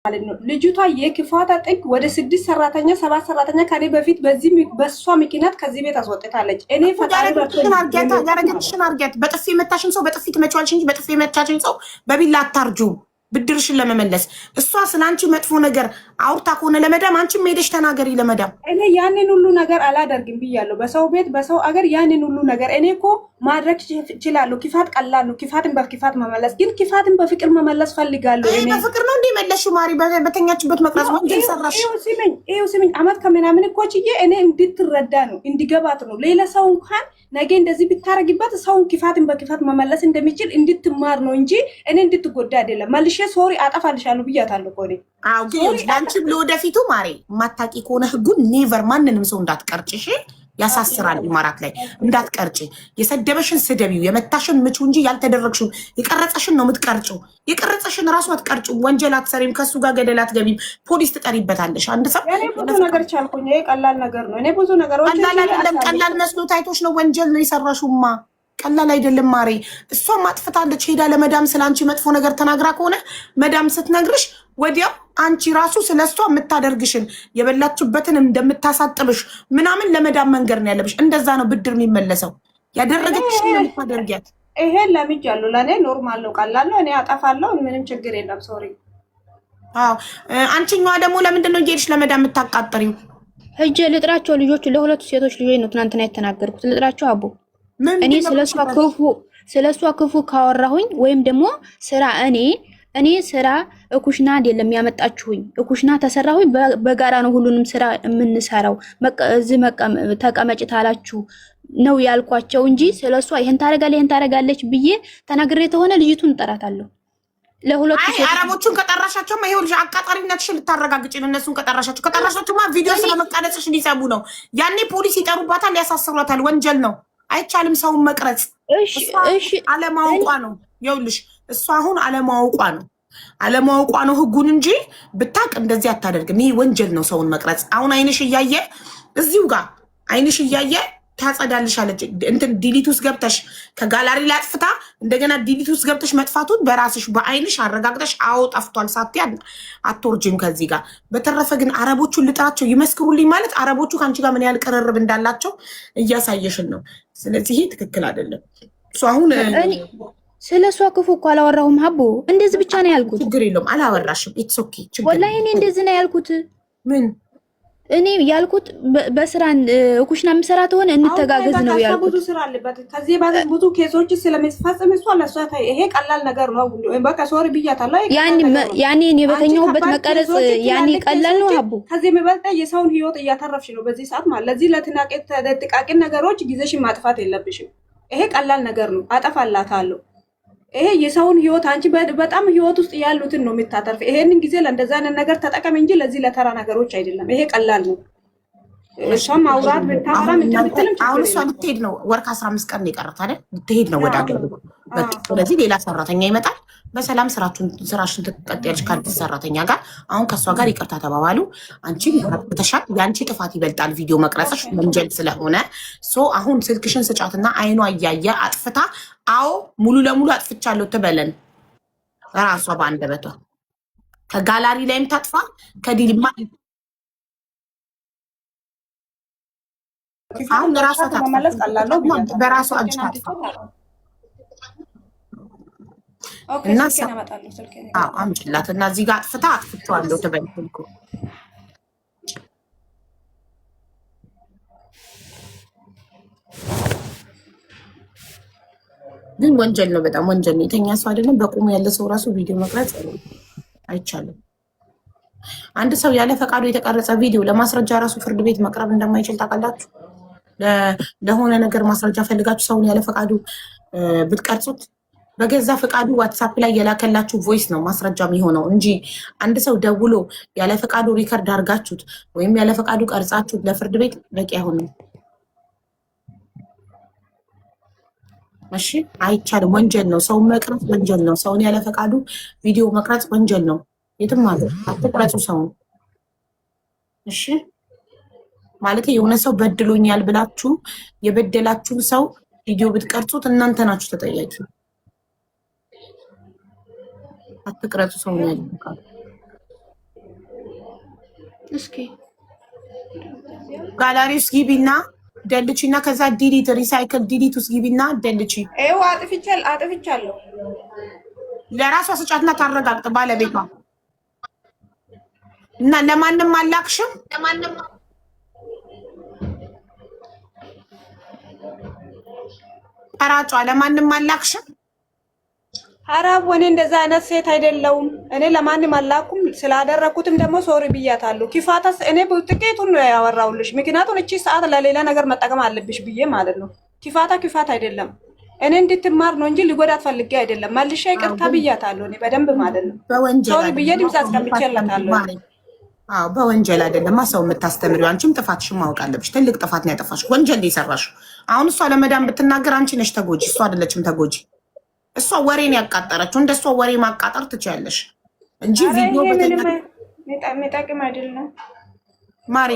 ማለት ነው። ልጅቷ የክፋታ ጥግ ወደ 6 ሰራተኛ 7 ሰራተኛ ከኔ በፊት በሷ ምክንያት ከዚህ ቤት አስወጥታለች። እኔ ፈጣሪ ያረጋግጥሽን አርጊያት። በጥፊ መታሽን ሰው በጥፊ ትመጪዋለሽ እንጂ በጥፊ መታሽን ሰው በቢላ አታርጁ። ብድርሽን ለመመለስ እሷ ስላንቺ መጥፎ ነገር አውርታ ከሆነ ለመዳም አንቺም ሄደሽ ተናገሪ ለመዳም። እኔ ያንን ሁሉ ነገር አላደርግም ብያለሁ። በሰው ቤት በሰው አገር ያንን ሁሉ ነገር እኔ እኮ ማድረግ እችላለሁ። ክፋት ቀላል ነው። ክፋትን በክፋት መመለስ ግን ክፋትን በፍቅር መመለስ ፈልጋለሁ። እኔ በፍቅር ነው እንዴ መለስሽው? ማሪ በተኛችበት መቅረጽ ወንጀል ሰራሽ። ይኸው ስሚኝ አመት ከምናምን እኮ ችዬ እኔ እንድትረዳ ነው እንዲገባት ነው። ሌላ ሰው እንኳን ነገ እንደዚህ ብታረጊበት ሰውን ክፋትን በክፋት መመለስ እንደሚችል እንድትማር ነው እንጂ እኔ እንድትጎዳ አይደለም። መልሼ ሶሪ አጠፋልሻለሁ ብያታለሁ እኮ እኔ። አዎ ግን አንቺም ለወደፊቱ ማሪ ማታቂ ከሆነ ህጉን ኔቨር ማንንም ሰው እንዳትቀርጭሽ ያሳስራል። ኢማራት ላይ እንዳትቀርጭ። የሰደበሽን ስደቢው፣ የመታሽን ምቹ እንጂ ያልተደረግሽው የቀረጸሽን ነው የምትቀርጭው። የቀረጸሽን ራሱ አትቀርጭው። ወንጀል አትሰሪም። ከሱ ጋር ገደል አትገቢም። ፖሊስ ትጠሪበታለሽ። አንድ ሰው እኔ ብዙ ነገር ቻልኩኝ። ይሄ ቀላል ነገር ነው። እኔ ብዙ ነገሮች ቀላል አይደለም። ቀላል መስሎ ታይቶሽ ነው። ወንጀል ነው የሰራሽውማ። ቀላል አይደለም ማሬ። እሷም አጥፍታለች። ሄዳ ለመዳም ስለ አንቺ መጥፎ ነገር ተናግራ ከሆነ መዳም ስትነግርሽ ወዲያው አንቺ ራሱ ስለሷ የምታደርግሽን የበላችበትን እንደምታሳጥብሽ ምናምን ለመዳም መንገር ነው ያለብሽ። እንደዛ ነው ብድር የሚመለሰው። ያደረገችሽን ነው የምታደርጊያት። ይሄ ለምጃለሁ። ለእኔ ኖርማል ነው፣ ቀላል ነው። እኔ አጠፋለሁ፣ ምንም ችግር የለም። ሶሪ። አዎ አንቺኛዋ ደግሞ ለምንድን ነው እየሄድሽ ለመዳም የምታቃጥሪው? ሂጅ ልጥራቸው። ልጆቹ ለሁለቱ ሴቶች ልጆች ነው ትናንትና የተናገርኩት። ልጥራቸው አቦ እኔ ስለሷ ክፉ ካወራሁኝ ወይም ደግሞ ስራ እኔ ስራ እኩሽና አይደለም ያመጣችሁኝ። እኩሽና ተሰራሁኝ በጋራ ነው ሁሉንም ስራ የምንሰራው። እዚህ ተቀመጭ ታላችሁ ነው ያልኳቸው እንጂ ስለሷ ይሄን ታረጋለች ብዬ ተናግሬ ተሆነ ልጅቱን እጠራታለሁ። ለሁለቱ አረቦቹን ከጠራሻቸውማ ይኸውልሽ አቃጣሪነትሽን ልታረጋግጪ ነው። እነሱን ከጠራሻቸውማ ቪዲዮ ስለመቃደጽሽ ሊሰቡ ነው። ያኔ ፖሊስ ይጠሩባታል፣ ያሳስሯታል። ወንጀል ነው። አይቻልም ሰውን መቅረጽ። እሺ አለማውቋ ነው። ይኸውልሽ እሷ አሁን አለማውቋ ነው ህጉን እንጂ ብታቅ እንደዚህ አታደርግም። ይሄ ወንጀል ነው ሰውን መቅረጽ። አሁን አይንሽ እያየ እዚሁ ጋር አይንሽ እያየ ታጸዳልሻለች። እንትን ዲሊት ውስጥ ገብተሽ ከጋላሪ ላይ አጥፍታ እንደገና ዲሊት ውስጥ ገብተሽ መጥፋቱን በራስሽ በአይንሽ አረጋግጠሽ አዎ ጠፍቷል ሳትይ አትወርጂም ከዚህ ጋር። በተረፈ ግን አረቦቹን ልጥራቸው ይመስክሩልኝ ማለት አረቦቹ ከአንቺ ጋር ምን ያህል ቅርርብ እንዳላቸው እያሳየሽን ነው። ስለዚህ ይሄ ትክክል አይደለም። እሱ አሁን ስለ እሷ ክፉ እኮ አላወራሁም ሀቡ። እንደዚህ ብቻ ነው ያልኩት። ችግር የለውም አላወራሽም። ኢትስ ኦኬ። ወላሂ እኔ እንደዚህ ነው ያልኩት። ምን እኔ ያልኩት በስራ ኩሽና የምሰራ ተሆነ እንተጋገዝ ነው ያልኩት። ብዙ ስራ አለበት። ከዚህ ባለ ብዙ ኬሶች ስለሚፈጸም እሷ ለሷ ይሄ ቀላል ነገር ነው። በቃ ሶሪ ብያታለሁ። ያኔ እኔ በተኛሁበት መቀረጽ ያኔ ቀላል ነው ሀቡ። ከዚህ የሚበልጥ የሰውን ህይወት እያተረፍሽ ነው በዚህ ሰዓት ማለት። ለዚህ ለጥቃቅን ነገሮች ጊዜሽን ማጥፋት የለብሽም። ይሄ ቀላል ነገር ነው። አጠፋላታለሁ። ይሄ የሰውን ህይወት አንቺ በጣም ህይወት ውስጥ ያሉትን ነው የምታተርፍ። ይሄንን ጊዜ ለእንደዛ አይነት ነገር ተጠቀም እንጂ ለዚህ ለተራ ነገሮች አይደለም። ይሄ ቀላል ነው። እሷም አውራት ብታወራ ምትልም አሁን እሷ ልትሄድ ነው። ወር ከ15 ቀን ነው የቀረት አይደል? ልትሄድ ነው ወደ አገር። ስለዚህ ሌላ ሰራተኛ ይመጣል። በሰላም ስራሽን ትቀጥያለሽ ከአዲስ ሰራተኛ ጋር። አሁን ከእሷ ጋር ይቅርታ ተባባሉ። አንቺ ተሻል። የአንቺ ጥፋት ይበልጣል ቪዲዮ መቅረጽሽ ወንጀል ስለሆነ አሁን ስልክሽን ስጫትና አይኗ እያየ አጥፍታ አዎ ሙሉ ለሙሉ አጥፍቻለሁ ትበለን ራሷ በአንደበቷ። ከጋላሪ ላይም ታጥፋ ከዲልማ አሁን ራሷ ታጥፋ በራሷ እጅ ታጥፋ እና አምጪላት እና እዚህ ጋር አጥፍታ አጥፍቼዋለሁ ትበል እኮ። ግን ወንጀል ነው፣ በጣም ወንጀል ነው። የተኛ ሰው አይደለም በቁሙ ያለ ሰው ራሱ ቪዲዮ መቅረጽ አይቻልም። አንድ ሰው ያለ ፈቃዱ የተቀረጸ ቪዲዮ ለማስረጃ ራሱ ፍርድ ቤት መቅረብ እንደማይችል ታውቃላችሁ። ለሆነ ነገር ማስረጃ ፈልጋችሁ ሰውን ያለ ፈቃዱ ብትቀርጹት በገዛ ፈቃዱ ዋትሳፕ ላይ የላከላችሁ ቮይስ ነው ማስረጃ የሚሆነው እንጂ አንድ ሰው ደውሎ ያለ ፈቃዱ ሪከርድ አድርጋችሁት ወይም ያለ ፈቃዱ ቀርጻችሁት ለፍርድ ቤት በቂ አይሆንም። እሺ አይቻልም። ወንጀል ነው። ሰውን መቅረጽ ወንጀል ነው። ሰውን ያለ ፈቃዱ ቪዲዮ መቅረጽ ወንጀል ነው። የትም ማለት አትቅረጹ ሰውን። እሺ ማለት የሆነ ሰው በድሎኛል ብላችሁ የበደላችሁን ሰው ቪዲዮ ብትቀርጹት እናንተ ናችሁ ተጠያቂ። አትቅረጹ ሰውን ያለ ፈቃዱ። እስኪ ጋላሪ ውስጥ ግቢና ደልቺ እና ከዛ ዲሊት ሪሳይክል ዲሊት ውስጥ ግቢና ደልቺ። ይኸው አጥፍቻለሁ። ለራሷ ስጫትና ታረጋግጥ ባለቤቷ እና ለማንም አላክሽም። ቀራጯ ለማንም አላክሽም። ሀራብ ወኔ እንደዛ አይነት ሴት አይደለውም። እኔ ለማንም አላኩም። ስላደረኩትም ደግሞ ሶሪ ብያታለሁ። ኪፋታስ እኔ ጥቂቱን ነው ያወራውልሽ። ምክንያቱም እቺ ሰዓት ለሌላ ነገር መጠቀም አለብሽ ብዬ ማለት ነው። ኪፋታ አይደለም። እኔ እንድትማር ነው እንጂ ሊጎዳት ፈልጌ አይደለም። መልሼ ይቅርታ ብያታለሁ። እኔ በደንብ ማለት ነው ሶሪ ብዬ ድምፅ አስቀምጬላታለሁ። አዎ በወንጀል አይደለም ሰው የምታስተምሪው። አንቺም ጥፋትሽን ማወቅ አለብሽ። ትልቅ ጥፋት ነው ያጠፋሽ። ወንጀል የሰራሽው። አሁን እሷ ለመዳም ብትናገር አንቺ ነሽ ተጎጂ፣ እሷ አይደለችም ተጎጂ። እሷ ወሬን ያቃጠረችው። እንደሷ ወሬ ማቃጠር ትችያለሽ እንጂ ቪዲዮ የሚጠቅም አይደለም ማሪ።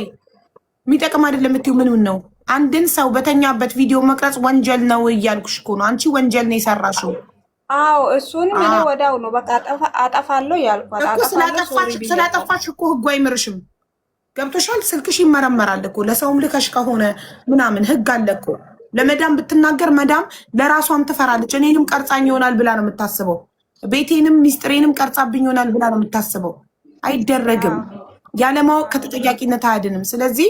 የሚጠቅም አይደለም የምትይው ምን ነው? አንድን ሰው በተኛበት ቪዲዮ መቅረጽ ወንጀል ነው እያልኩሽ እኮ ነው። አንቺ ወንጀል ነው የሰራሽው። አዎ እሱንም እኔ ወዳው ነው በቃ አጠፋለሁ ያልኳት። ስላጠፋሽ እኮ ህጉ አይምርሽም። ገብቶሻል? ስልክሽ ይመረመራል እኮ ለሰውም ልከሽ ከሆነ ምናምን ህግ አለ እኮ። ለመዳም ብትናገር መዳም ለራሷም ትፈራለች። እኔንም ቀርጻኝ ይሆናል ብላ ነው የምታስበው። ቤቴንም ሚስጥሬንም ቀርጻብኝ ይሆናል ብላ ነው የምታስበው። አይደረግም። ያለማወቅ ከተጠያቂነት አያድንም። ስለዚህ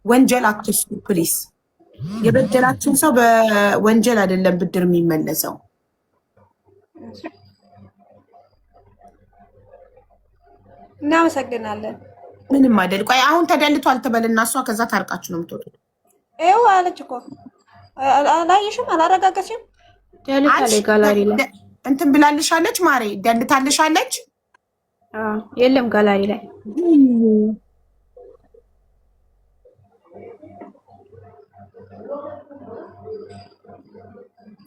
ወንጀል አትስሩ ፕሊስ። የበደላችሁን ሰው በወንጀል አይደለም ብድር የሚመለሰው። እናመሰግናለን። ምንም አይደል። ቆይ አሁን ተደልቷል ትበልና እሷ ከዛ ታርቃችሁ ነው የምትወጡት። ይኸው አለች እኮ አላየሽም? አላረጋገጥሽም? ደልታለች ጋላሪ ላይ እንትን ብላልሻለች ማሬ፣ ደልታልሻለች። የለም ጋላሪ ላይ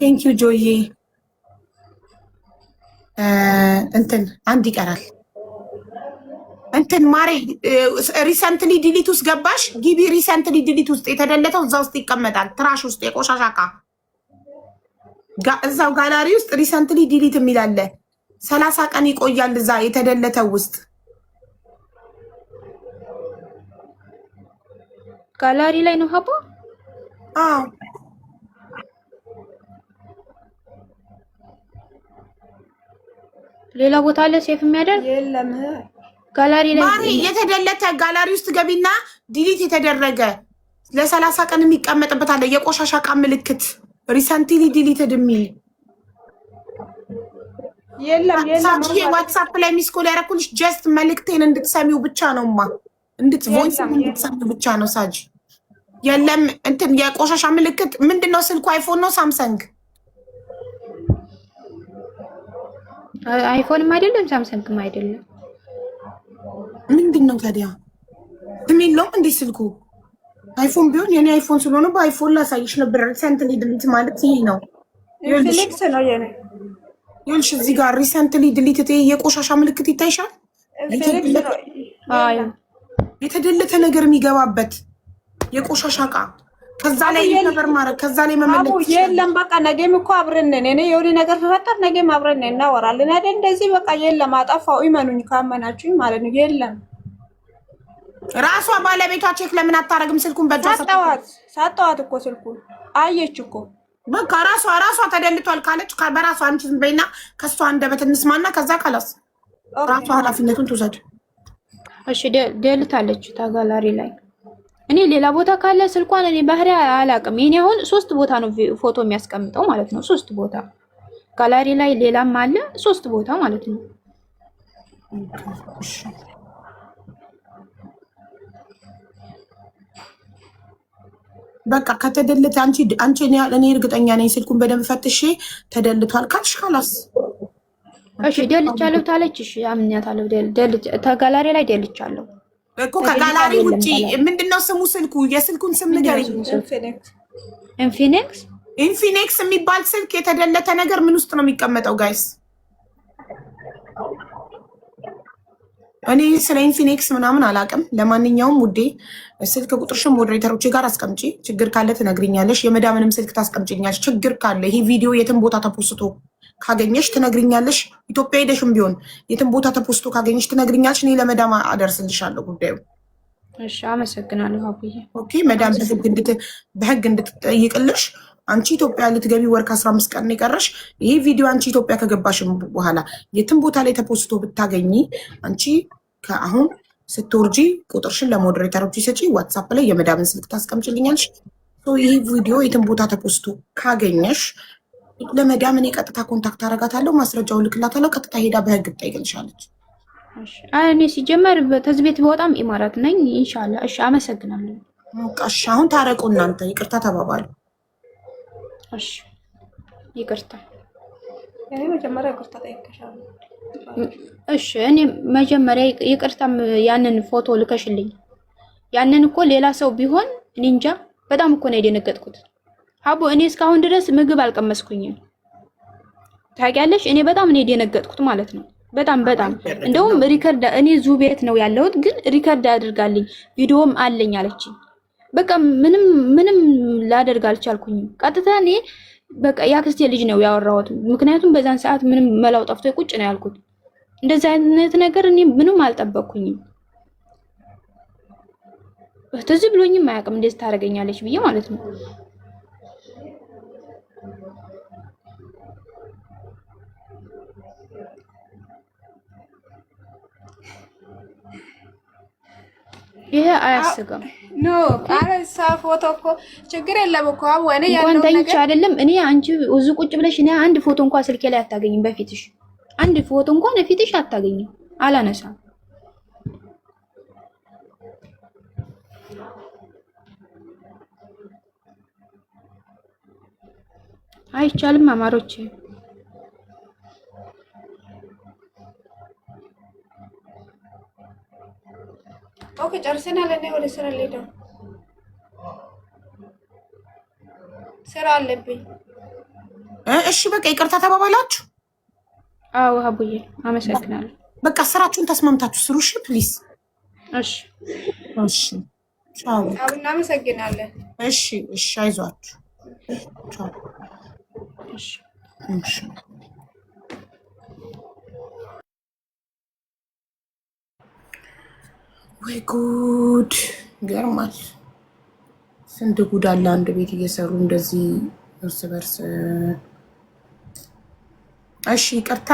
ቴንክ ዩ ጆዬ። እንትን አንድ ይቀራል። እንትን ማሬ ሪሰንትሊ ዲሊት ውስጥ ገባሽ? ግቢ ሪሰንትሊ ዲሊት ውስጥ የተደለተው እዛ ውስጥ ይቀመጣል። ትራሽ ውስጥ የቆሻሻ ዕቃ እዛው ጋላሪ ውስጥ ሪሰንትሊ ዲሊት የሚል አለ። 30 ቀን ይቆያል እዛ የተደለተው ውስጥ። ጋላሪ ላይ ነው ሀቦ። አዎ ሌላ ቦታ አለ ሴፍ የሚያደርግ የለም። ጋላሪ ላይ ማሪ የተደለተ ጋላሪ ውስጥ ገቢና ዲሊት የተደረገ ለ30 ቀን የሚቀመጥበት አለ። የቆሻሻ ዕቃ ምልክት ሪሰንትሊ ዲሊትድ የሚል የለም። ዋትሳፕ ላይ ሚስ ኮል ያደረኩልሽ ጀስት መልክቴን እንድትሰሚው ብቻ ነውማ፣ ቮይስ እንድትሰሚው ብቻ ነው ሳጅ። የለም እንትን የቆሻሻ ምልክት ምንድነው? ስልኩ አይፎን ነው ሳምሰንግ? አይፎንም አይደለም ሳምሰንግም አይደለም። ምንድነው ታዲያ? ስም የለውም እንዴ ስልኩ? አይፎን ቢሆን የኔ አይፎን ስለሆነ በአይፎን ላሳይሽ ነበር። ሪሰንትሊ ዲሊት ማለት ይሄ ነው። ኢንፊኒክስ ነው የኔ። ይኸውልሽ እዚህ ጋር ሪሰንትሊ ዲሊት የቆሻሻ ምልክት ይታይሻል? የተደለተ ነገር የሚገባበት የቆሻሻ ዕቃ ከዛ ላይ ይከበር ማለት ከዛ ላይ መመለስ የለም። በቃ ነገም እኮ አብረን ነን። እኔ የሆነ ነገር ተፈጠር ነገም አብረን ነን እናወራለን አይደል? እንደዚህ በቃ የለም። አጠፋው ይመኑኝ ካመናችሁኝ ማለት ነው። የለም ራሷ ባለቤቷ ቼክ ለምን አታረግም? ስልኩን በእጇ ሳጠዋት እኮ ስልኩን አየች እኮ። በቃ ራሷ ተደልቷል ካለች በራሷ አንቺ ዝም በይና ከሷ አንደበት እንስማና ከዛ ካላስ ራሷ ኃላፊነቱን ትውሰድ። እሺ ደልታለች ታጋላሪ ላይ። እኔ ሌላ ቦታ ካለ ስልኳን እኔ ባህሪ አላውቅም። የኔ አሁን 3 ቦታ ነው ፎቶ የሚያስቀምጠው ማለት ነው። 3 ቦታ ጋላሪ ላይ ሌላም አለ 3 ቦታ ማለት ነው። በቃ ከተደለተ አንቺ እኔ እርግጠኛ ነኝ ስልኩን በደንብ ፈትሼ ተደልቷል ካልሽ ካላስ እሺ ደልቻለሁ ታለች። እሺ አምኛታለሁ። ተጋላሪ ላይ ደልቻለሁ እኮ ከጋላሪ ውጪ ምንድነው ስሙ? ስልኩ የስልኩን ስም ንገሪኝ። ኢንፊኒክስ የሚባል ስልክ የተደለተ ነገር ምን ውስጥ ነው የሚቀመጠው? ጋይስ እኔ ስለ ኢንፊኒክስ ምናምን አላውቅም። ለማንኛውም ውዴ ስልክ ቁጥርሽን ሞዴሬተሮች ጋር አስቀምጪ። ችግር ካለ ትነግሪኛለሽ። የመዳምንም ስልክ ታስቀምጪኛለሽ። ችግር ካለ ይሄ ቪዲዮ የትም ቦታ ተፖስቶ ካገኘሽ ትነግሪኛለሽ። ኢትዮጵያ ሄደሽም ቢሆን የትም ቦታ ተፖስቶ ካገኘሽ ትነግሪኛለሽ። እኔ ለመዳም አደርስልሻለሁ ጉዳዩ። እሺ አመሰግናለሁ አቡዬ። ኦኬ መዳም በህግ እንድትጠይቅልሽ አንቺ ኢትዮጵያ ልትገቢ ወር ከ15 ቀን የቀረሽ። ይሄ ቪዲዮ አንቺ ኢትዮጵያ ከገባሽም በኋላ የትም ቦታ ላይ ተፖስቶ ብታገኚ አንቺ ከአሁን ስትወርጂ ቁጥርሽን ለሞዴሬተሮች ሰጪ፣ ዋትሳፕ ላይ የመዳምን ስልክ ታስቀምጭልኛለሽ። ይህ ቪዲዮ የትም ቦታ ተፖስቶ ካገኘሽ ለመዳም እኔ ቀጥታ ኮንታክት አረጋታለሁ፣ ማስረጃውን ልክላታለሁ። ቀጥታ ሄዳ በህግ ትጠይቅልሻለች። እኔ ሲጀመር ተዚህ ቤት በጣም ኢማራት ነኝ። ኢንሻአላህ። እሺ አመሰግናለሁ። እሺ አሁን ታረቁ፣ እናንተ ይቅርታ ተባባሉ። እሺ ይቅርታ። እኔ መጀመሪያ ይቅርታ ጠይቀሻለሁ። እሺ እኔ መጀመሪያ ይቅርታ ያንን ፎቶ ልከሽልኝ ያንን እኮ ሌላ ሰው ቢሆን እኔ እንጃ በጣም እኮ ነው የደነገጥኩት። አቦ እኔ እስካሁን ድረስ ምግብ አልቀመስኩኝም ታውቂያለሽ። እኔ በጣም ነው የደነገጥኩት ማለት ነው። በጣም እንደውም ሪከርድ እኔ ዙ ቤት ነው ያለሁት፣ ግን ሪከርድ አድርጋልኝ ቪዲዮም አለኝ አለችኝ። በቃ ምንም ላደርግ አልቻልኩኝም። ቀጥታ እኔ በቃ ያክስቴ ልጅ ነው ያወራሁት፣ ምክንያቱም በዛን ሰዓት ምንም መላው ጠፍቶ ቁጭ ነው ያልኩት። እንደዚህ አይነት ነገር እኔ ምንም አልጠበቅኩኝም። ትዝ ብሎኝም አያውቅም እንደዚህ ታደርገኛለች ብዬ ማለት ነው። ይሄ አያስገም ኖ አረሳ ፎቶ እኮ ችግር የለም እኮ ወኔ ያለው ነገር ነገር አይደለም። እኔ አንቺ እዙ ቁጭ ብለሽ እኔ አንድ ፎቶ እንኳን ስልኬ ላይ አታገኝም። በፊትሽ አንድ ፎቶ እንኳን በፊትሽ አታገኝም። አላነሳም። አይቻልም አማሮቼ። ኦኬ ጨርሰናል። እኔ ወደ ስራ ልሄድ ነው። ስራ አለብኝ። እሺ በቃ ይቅርታ ተባባላችሁ? አዎ አቡዬ አመሰግናለሁ። በቃ ስራችሁን ተስማምታችሁ ስሩ። እሺ ፕሊዝ። እሺ እሺ ቻው። እናመሰግናለን። እሺ እሺ አይዟችሁ። ቻው። እሺ እሺ ወይ ጉድ! ይገርማል። ስንት ጉድ አለ አንድ ቤት እየሰሩ እንደዚህ እርስ በርስ። እሺ ይቅርታ